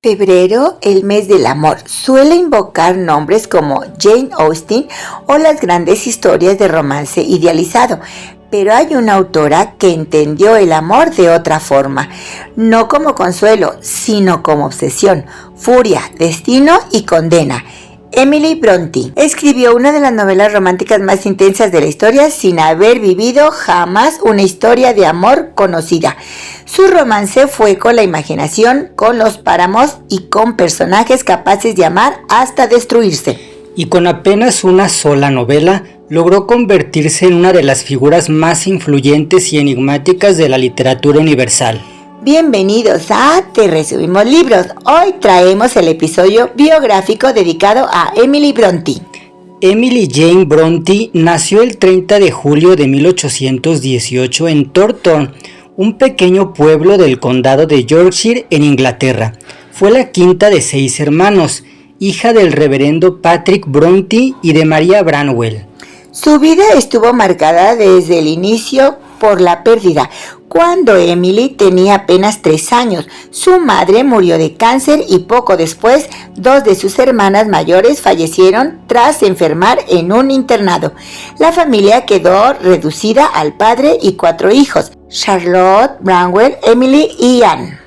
Febrero, el mes del amor, suele invocar nombres como Jane Austen o las grandes historias de romance idealizado, pero hay una autora que entendió el amor de otra forma, no como consuelo, sino como obsesión, furia, destino y condena. Emily Brontë escribió una de las novelas románticas más intensas de la historia sin haber vivido jamás una historia de amor conocida. Su romance fue con la imaginación, con los páramos y con personajes capaces de amar hasta destruirse. Y con apenas una sola novela, logró convertirse en una de las figuras más influyentes y enigmáticas de la literatura universal. Bienvenidos a Te Resumimos Libros. Hoy traemos el episodio biográfico dedicado a Emily Brontë. Emily Jane Brontë nació el 30 de julio de 1818 en Thornton, un pequeño pueblo del condado de Yorkshire en Inglaterra. Fue la quinta de 6 hermanos, hija del reverendo Patrick Brontë y de María Branwell. Su vida estuvo marcada desde el inicio por la pérdida. Cuando Emily tenía apenas 3 años, su madre murió de cáncer y poco después 2 de sus hermanas mayores fallecieron tras enfermar en un internado. La familia quedó reducida al padre y 4 hijos, Charlotte, Branwell, Emily y Anne.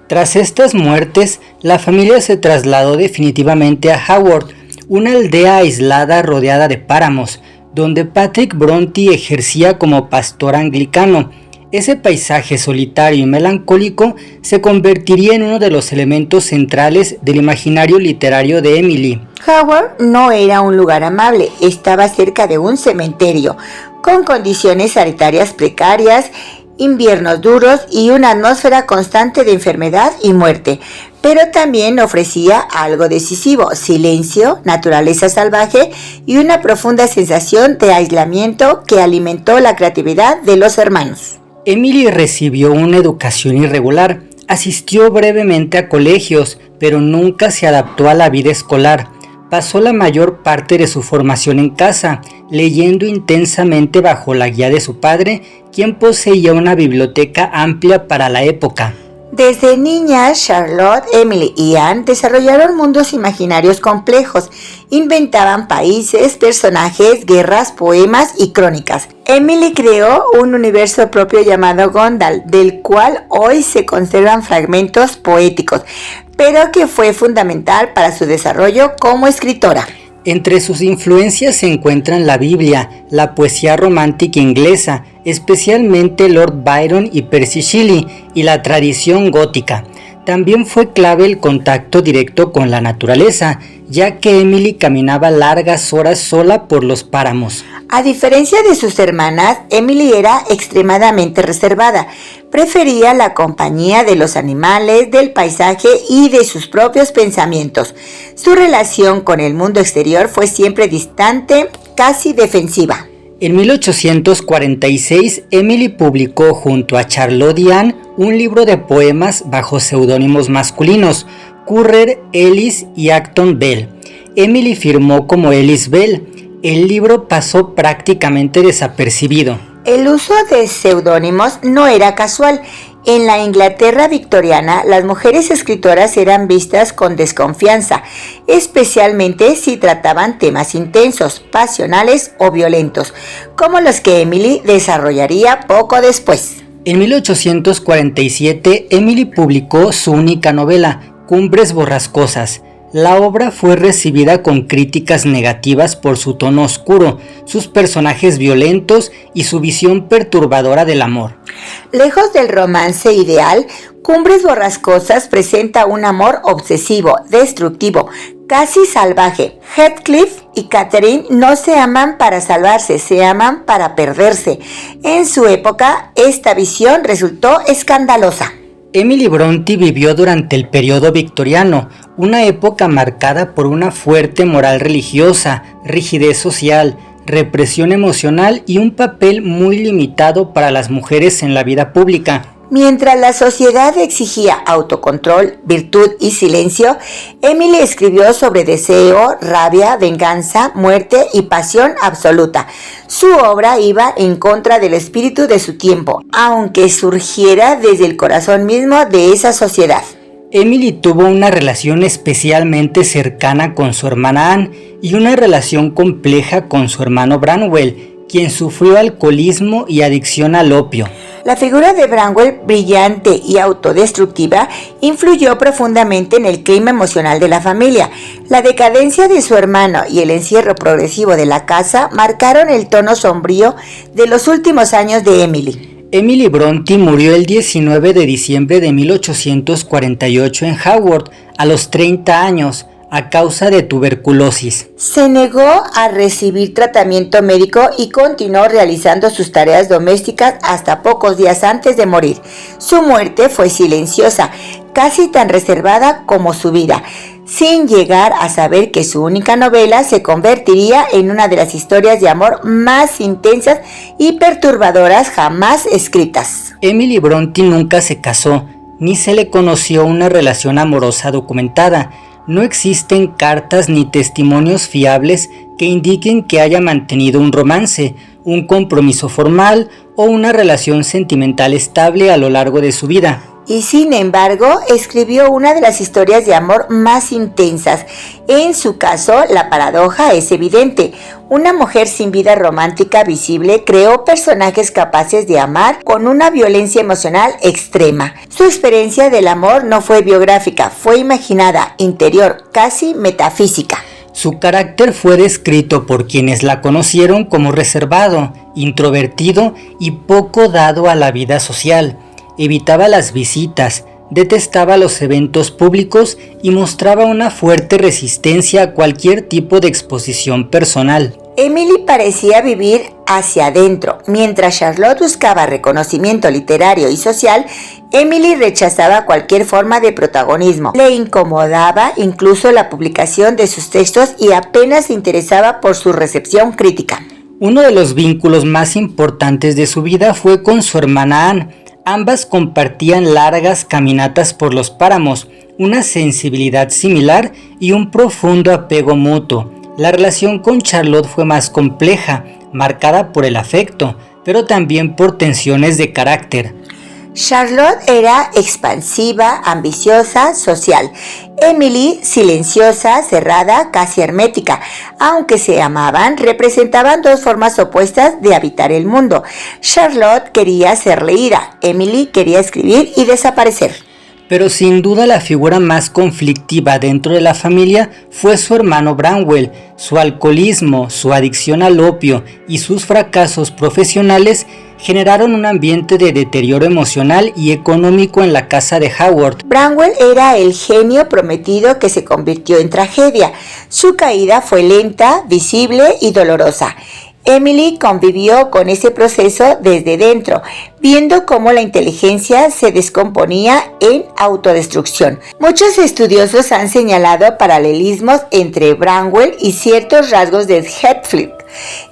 Tras estas muertes, la familia se trasladó definitivamente a Haworth, una aldea aislada rodeada de páramos, donde Patrick Brontë ejercía como pastor anglicano. Ese paisaje solitario y melancólico se convertiría en uno de los elementos centrales del imaginario literario de Emily. Haworth no era un lugar amable, estaba cerca de un cementerio, con condiciones sanitarias precarias, inviernos duros y una atmósfera constante de enfermedad y muerte, pero también ofrecía algo decisivo: silencio, naturaleza salvaje y una profunda sensación de aislamiento que alimentó la creatividad de los hermanos. Emily recibió una educación irregular, asistió brevemente a colegios, pero nunca se adaptó a la vida escolar. Pasó la mayor parte de su formación en casa, leyendo intensamente bajo la guía de su padre, quien poseía una biblioteca amplia para la época. Desde niñas, Charlotte, Emily y Anne desarrollaron mundos imaginarios complejos, inventaban países, personajes, guerras, poemas y crónicas. Emily creó un universo propio llamado Gondal, del cual hoy se conservan fragmentos poéticos, pero que fue fundamental para su desarrollo como escritora. Entre sus influencias se encuentran la Biblia, la poesía romántica inglesa, especialmente Lord Byron y Percy Shelley, y la tradición gótica. También fue clave el contacto directo con la naturaleza, ya que Emily caminaba largas horas sola por los páramos. A diferencia de sus hermanas, Emily era extremadamente reservada. Prefería la compañía de los animales, del paisaje y de sus propios pensamientos. Su relación con el mundo exterior fue siempre distante, casi defensiva. En 1846, Emily publicó junto a Charlotte y Anne un libro de poemas bajo seudónimos masculinos, Currer Ellis y Acton Bell. Emily firmó como Ellis Bell. El libro pasó prácticamente desapercibido. El uso de seudónimos no era casual. En la Inglaterra victoriana, las mujeres escritoras eran vistas con desconfianza, especialmente si trataban temas intensos, pasionales o violentos, como los que Emily desarrollaría poco después. En 1847, Emily publicó su única novela, Cumbres Borrascosas. La obra fue recibida con críticas negativas por su tono oscuro, sus personajes violentos y su visión perturbadora del amor. Lejos del romance ideal, Cumbres Borrascosas presenta un amor obsesivo, destructivo, casi salvaje. Heathcliff y Catherine no se aman para salvarse, se aman para perderse. En su época, esta visión resultó escandalosa. Emily Brontë vivió durante el periodo victoriano, una época marcada por una fuerte moral religiosa, rigidez social, represión emocional y un papel muy limitado para las mujeres en la vida pública. Mientras la sociedad exigía autocontrol, virtud y silencio, Emily escribió sobre deseo, rabia, venganza, muerte y pasión absoluta. Su obra iba en contra del espíritu de su tiempo, aunque surgiera desde el corazón mismo de esa sociedad. Emily tuvo una relación especialmente cercana con su hermana Anne y una relación compleja con su hermano Branwell, quien sufrió alcoholismo y adicción al opio. La figura de Branwell, brillante y autodestructiva, influyó profundamente en el clima emocional de la familia. La decadencia de su hermano y el encierro progresivo de la casa marcaron el tono sombrío de los últimos años de Emily. Emily Brontë murió el 19 de diciembre de 1848 en Haworth, a los 30 años, a causa de tuberculosis. Se negó a recibir tratamiento médico y continuó realizando sus tareas domésticas hasta pocos días antes de morir. Su muerte fue silenciosa, casi tan reservada como su vida, sin llegar a saber que su única novela se convertiría en una de las historias de amor más intensas y perturbadoras jamás escritas. Emily Brontë nunca se casó, ni se le conoció una relación amorosa documentada. No existen cartas ni testimonios fiables que indiquen que haya mantenido un romance, un compromiso formal o una relación sentimental estable a lo largo de su vida. Y sin embargo, escribió una de las historias de amor más intensas. En su caso, la paradoja es evidente. Una mujer sin vida romántica visible creó personajes capaces de amar con una violencia emocional extrema. Su experiencia del amor no fue biográfica, fue imaginada, interior, casi metafísica. Su carácter fue descrito por quienes la conocieron como reservado, introvertido y poco dado a la vida social. Evitaba las visitas, detestaba los eventos públicos y mostraba una fuerte resistencia a cualquier tipo de exposición personal. Emily parecía vivir hacia adentro. Mientras Charlotte buscaba reconocimiento literario y social, Emily rechazaba cualquier forma de protagonismo. Le incomodaba incluso la publicación de sus textos y apenas se interesaba por su recepción crítica. Uno de los vínculos más importantes de su vida fue con su hermana Anne. Ambas compartían largas caminatas por los páramos, una sensibilidad similar y un profundo apego mutuo. La relación con Charlotte fue más compleja, marcada por el afecto, pero también por tensiones de carácter. Charlotte era expansiva, ambiciosa, social. Emily, silenciosa, cerrada, casi hermética. Aunque se amaban, representaban dos formas opuestas de habitar el mundo. Charlotte quería ser leída, Emily quería escribir y desaparecer. Pero sin duda la figura más conflictiva dentro de la familia fue su hermano Branwell. Su alcoholismo, su adicción al opio y sus fracasos profesionales generaron un ambiente de deterioro emocional y económico en la casa de Haworth. Branwell era el genio prometido que se convirtió en tragedia. Su caída fue lenta, visible y dolorosa. Emily convivió con ese proceso desde dentro, viendo cómo la inteligencia se descomponía en autodestrucción. Muchos estudiosos han señalado paralelismos entre Branwell y ciertos rasgos de Heathcliff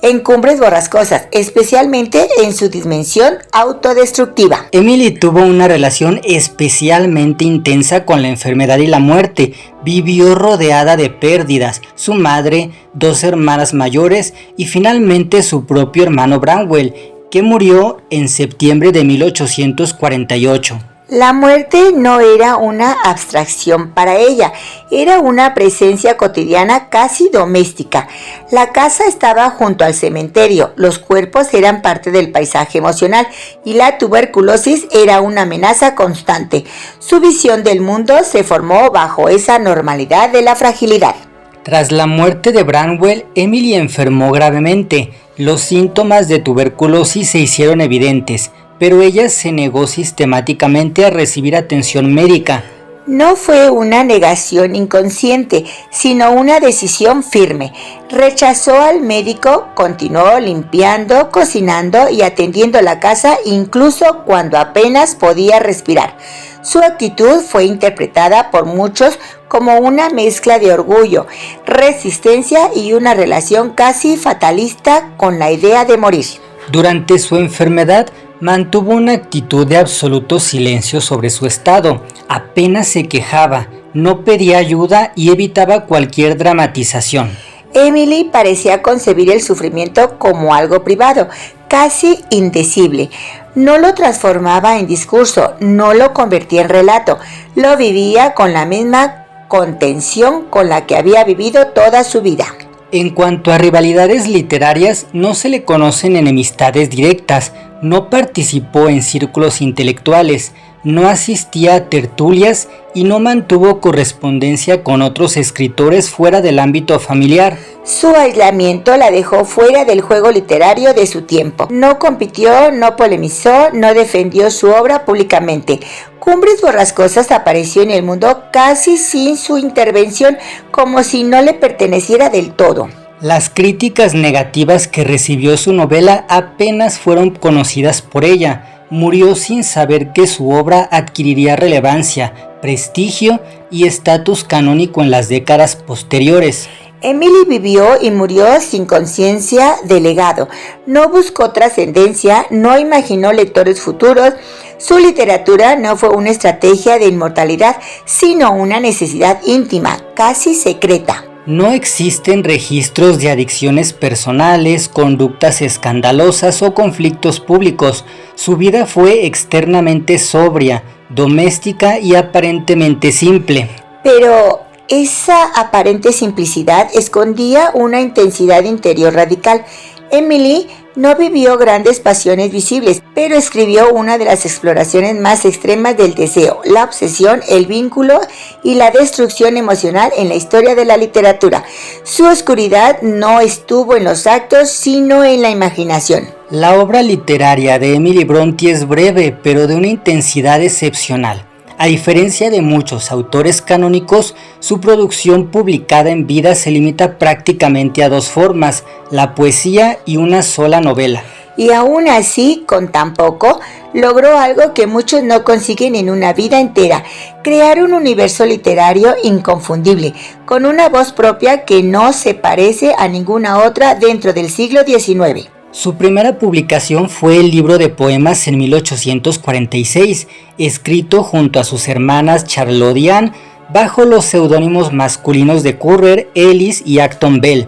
en Cumbres Borrascosas, especialmente en su dimensión autodestructiva. Emily tuvo una relación especialmente intensa con la enfermedad y la muerte. Vivió rodeada de pérdidas, su madre, dos hermanas mayores y finalmente su propio hermano Branwell, que murió en septiembre de 1848. La muerte no era una abstracción para ella, era una presencia cotidiana casi doméstica. La casa estaba junto al cementerio, los cuerpos eran parte del paisaje emocional y la tuberculosis era una amenaza constante. Su visión del mundo se formó bajo esa normalidad de la fragilidad. Tras la muerte de Branwell, Emily enfermó gravemente. Los síntomas de tuberculosis se hicieron evidentes, pero ella se negó sistemáticamente a recibir atención médica. No fue una negación inconsciente, sino una decisión firme. Rechazó al médico, continuó limpiando, cocinando y atendiendo la casa incluso cuando apenas podía respirar. Su actitud fue interpretada por muchos como una mezcla de orgullo, resistencia y una relación casi fatalista con la idea de morir. Durante su enfermedad, mantuvo una actitud de absoluto silencio sobre su estado. Apenas se quejaba, no pedía ayuda y evitaba cualquier dramatización. Emily parecía concebir el sufrimiento como algo privado, casi indecible. No lo transformaba en discurso, no lo convertía en relato, lo vivía con la misma contención con la que había vivido toda su vida. En cuanto a rivalidades literarias, no se le conocen enemistades directas, no participó en círculos intelectuales, no asistía a tertulias y no mantuvo correspondencia con otros escritores fuera del ámbito familiar. Su aislamiento la dejó fuera del juego literario de su tiempo. No compitió, no polemizó, no defendió su obra públicamente. Cumbres Borrascosas apareció en el mundo casi sin su intervención, como si no le perteneciera del todo. Las críticas negativas que recibió su novela apenas fueron conocidas por ella. Murió sin saber que su obra adquiriría relevancia, prestigio y estatus canónico en las décadas posteriores. Emily vivió y murió sin conciencia de legado. No buscó trascendencia, no imaginó lectores futuros. Su literatura no fue una estrategia de inmortalidad, sino una necesidad íntima, casi secreta. No existen registros de adicciones personales, conductas escandalosas o conflictos públicos. Su vida fue externamente sobria, doméstica y aparentemente simple. Pero esa aparente simplicidad escondía una intensidad interior radical. Emily no vivió grandes pasiones visibles, pero escribió una de las exploraciones más extremas del deseo, la obsesión, el vínculo y la destrucción emocional en la historia de la literatura. Su oscuridad no estuvo en los actos, sino en la imaginación. La obra literaria de Emily Brontë es breve, pero de una intensidad excepcional. A diferencia de muchos autores canónicos, su producción publicada en vida se limita prácticamente a dos formas, la poesía y una sola novela. Y aún así, con tan poco, logró algo que muchos no consiguen en una vida entera: crear un universo literario inconfundible, con una voz propia que no se parece a ninguna otra dentro del siglo XIX. Su primera publicación fue el libro de poemas en 1846, escrito junto a sus hermanas Charlotte y Anne, bajo los seudónimos masculinos de Currer, Ellis y Acton Bell.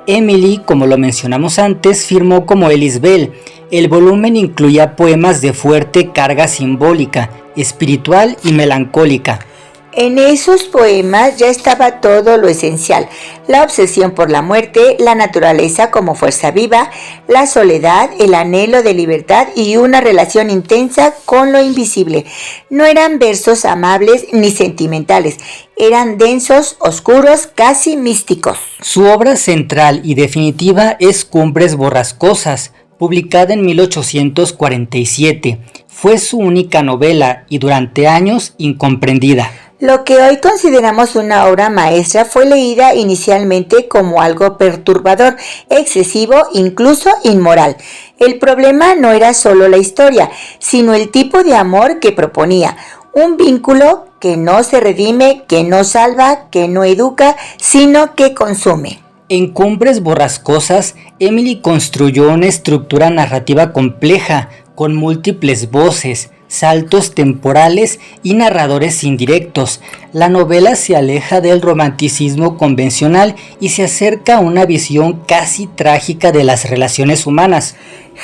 Emily, como lo mencionamos antes, firmó como Ellis Bell. El volumen incluía poemas de fuerte carga simbólica, espiritual y melancólica. En esos poemas ya estaba todo lo esencial: la obsesión por la muerte, la naturaleza como fuerza viva, la soledad, el anhelo de libertad y una relación intensa con lo invisible. No eran versos amables ni sentimentales, eran densos, oscuros, casi místicos. Su obra central y definitiva es Cumbres Borrascosas, publicada en 1847. Fue su única novela y durante años incomprendida. Lo que hoy consideramos una obra maestra fue leída inicialmente como algo perturbador, excesivo, incluso inmoral. El problema no era solo la historia, sino el tipo de amor que proponía: un vínculo que no se redime, que no salva, que no educa, sino que consume. En Cumbres Borrascosas, Emily construyó una estructura narrativa compleja, con múltiples voces, saltos temporales y narradores indirectos. La novela se aleja del romanticismo convencional y se acerca a una visión casi trágica de las relaciones humanas.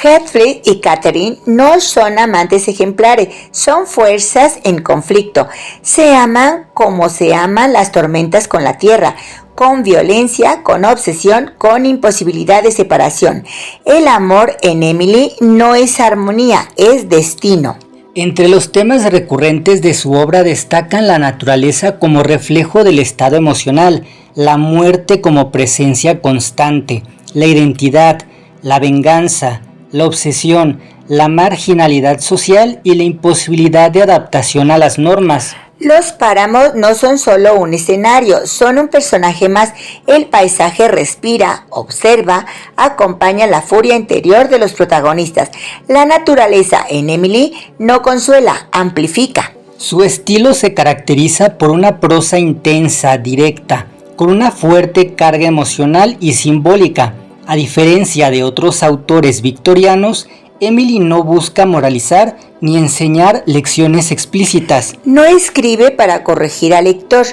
Heathcliff y Catherine no son amantes ejemplares, son fuerzas en conflicto. Se aman como se aman las tormentas con la tierra, con violencia, con obsesión, con imposibilidad de separación. El amor en Emily no es armonía, es destino. Entre los temas recurrentes de su obra destacan la naturaleza como reflejo del estado emocional, la muerte como presencia constante, la identidad, la venganza, la obsesión, la marginalidad social y la imposibilidad de adaptación a las normas. Los páramos no son solo un escenario, son un personaje más. El paisaje respira, observa, acompaña la furia interior de los protagonistas. La naturaleza en Emily no consuela, amplifica. Su estilo se caracteriza por una prosa intensa, directa, con una fuerte carga emocional y simbólica. A diferencia de otros autores victorianos, Emily no busca moralizar, ni enseñar lecciones explícitas. No escribe para corregir al lector,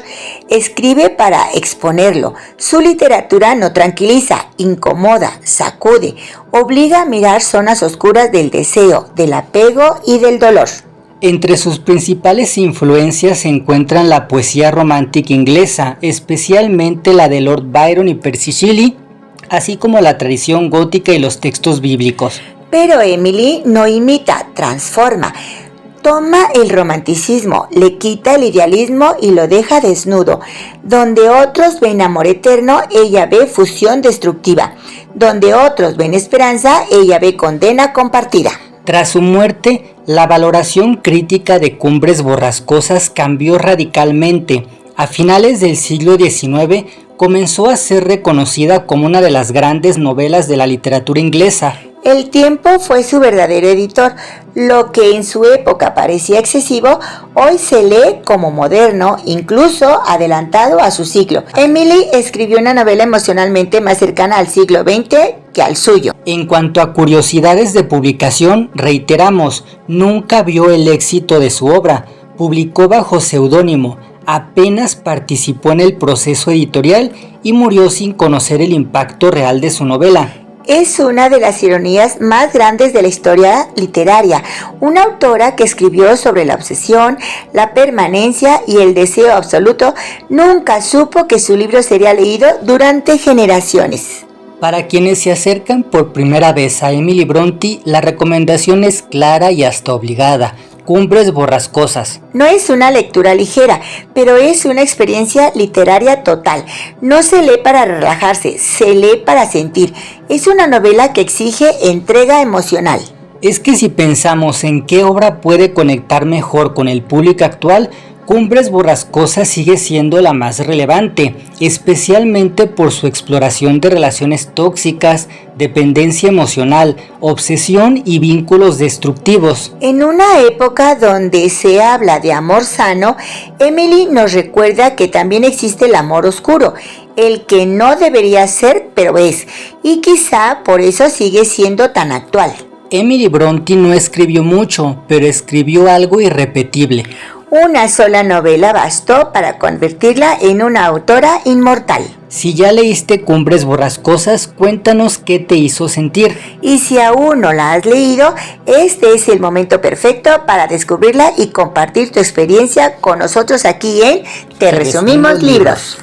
escribe para exponerlo. Su literatura no tranquiliza, incomoda, sacude, obliga a mirar zonas oscuras del deseo, del apego y del dolor. Entre sus principales influencias se encuentran la poesía romántica inglesa, especialmente la de Lord Byron y Percy Shelley, así como la tradición gótica y los textos bíblicos. Pero Emily no imita, transforma. Toma el romanticismo, le quita el idealismo y lo deja desnudo. Donde otros ven amor eterno, ella ve fusión destructiva. Donde otros ven esperanza, ella ve condena compartida. Tras su muerte, la valoración crítica de Cumbres Borrascosas cambió radicalmente. A finales del siglo XIX comenzó a ser reconocida como una de las grandes novelas de la literatura inglesa. El Tiempo fue su verdadero editor. Lo que en su época parecía excesivo, hoy se lee como moderno, incluso adelantado a su siglo. Emily escribió una novela emocionalmente más cercana al siglo XX que al suyo. En cuanto a curiosidades de publicación, reiteramos, nunca vio el éxito de su obra. Publicó bajo seudónimo, apenas participó en el proceso editorial y murió sin conocer el impacto real de su novela. Es una de las ironías más grandes de la historia literaria, una autora que escribió sobre la obsesión, la permanencia y el deseo absoluto, nunca supo que su libro sería leído durante generaciones. Para quienes se acercan por primera vez a Emily Brontë, la recomendación es clara y hasta obligada. Cumbres Borrascosas. No es una lectura ligera, pero es una experiencia literaria total. No se lee para relajarse, se lee para sentir. Es una novela que exige entrega emocional. Es que si pensamos en qué obra puede conectar mejor con el público actual, Cumbres Borrascosas sigue siendo la más relevante, especialmente por su exploración de relaciones tóxicas, dependencia emocional, obsesión y vínculos destructivos. En una época donde se habla de amor sano, Emily nos recuerda que también existe el amor oscuro, el que no debería ser, pero es, y quizá por eso sigue siendo tan actual. Emily Brontë no escribió mucho, pero escribió algo irrepetible. Una sola novela bastó para convertirla en una autora inmortal. Si ya leíste Cumbres Borrascosas, cuéntanos qué te hizo sentir. Y si aún no la has leído, este es el momento perfecto para descubrirla y compartir tu experiencia con nosotros aquí en Te Resumimos Libros.